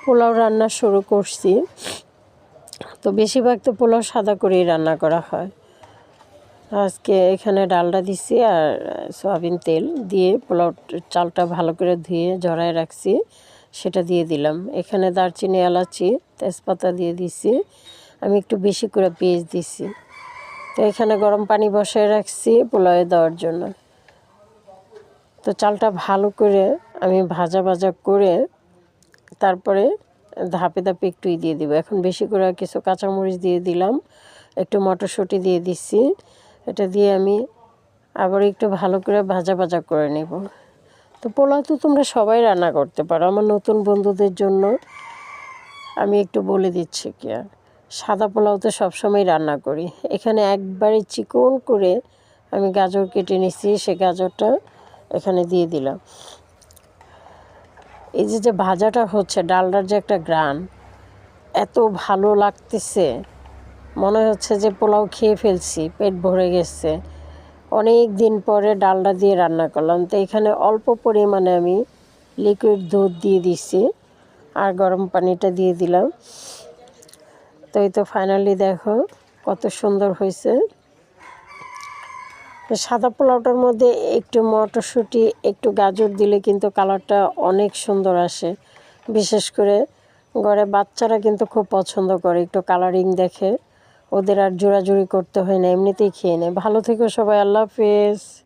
পোলাও রান্না শুরু করছি। তো বেশিরভাগ তো পোলাও সাদা করেই রান্না করা হয়। আজকে এখানে ডালটা দিছি আর সয়াবিন তেল দিয়ে পোলাও চালটা ভালো করে ধুয়ে ঝরায় রাখছি, সেটা দিয়ে দিলাম। এখানে দারচিনি, এলাচি, তেজপাতা দিয়ে দিছি। আমি একটু বেশি করে পেঁয়াজ দিছি। তো এখানে গরম পানি বসায় রাখছি পোলাওয়ে দেওয়ার জন্য। তো চালটা ভালো করে আমি ভাজা ভাজা করে তারপরে ধাপে ধাপে একটুই দিয়ে দিব। এখন বেশি করে কিছু কাঁচামরিচ দিয়ে দিলাম, একটু মটরশুঁটি দিয়ে দিচ্ছি। এটা দিয়ে আমি আবার একটু ভালো করে ভাজা ভাজা করে নেব। তো পোলাও তো তোমরা সবাই রান্না করতে পারো। আমার নতুন বন্ধুদের জন্য আমি একটু বলে দিচ্ছি কি আর, সাদা পোলাও তো সবসময় রান্না করি। এখানে একবারে চিকন করে আমি গাজর কেটে নিচ্ছি, সে গাজরটা এখানে দিয়ে দিলাম। এই যে ভাজাটা হচ্ছে, ডালটার যে একটা গ্রান, এত ভালো লাগতেছে, মনে হচ্ছে যে পোলাও খেয়ে ফেলছি, পেট ভরে গেছে। অনেক দিন পরে ডালটা দিয়ে রান্না করলাম। তো এখানে অল্প পরিমাণে আমি লিকুইড দুধ দিয়ে দিছি আর গরম পানিটা দিয়ে দিলাম। তো এই তো ফাইনালি দেখো কত সুন্দর হয়েছে। সাদা পোলাওটার মধ্যে একটু মটরশুঁটি, একটু গাজর দিলে কিন্তু কালারটা অনেক সুন্দর আসে। বিশেষ করে ঘরে বাচ্চারা কিন্তু খুব পছন্দ করে, একটু কালারিং দেখে। ওদের আর জোড়াজুড়ি করতে হয় না, এমনিতেই খেয়ে নেয়। ভালো থেকো সবাই, আল্লাহ হাফেজ।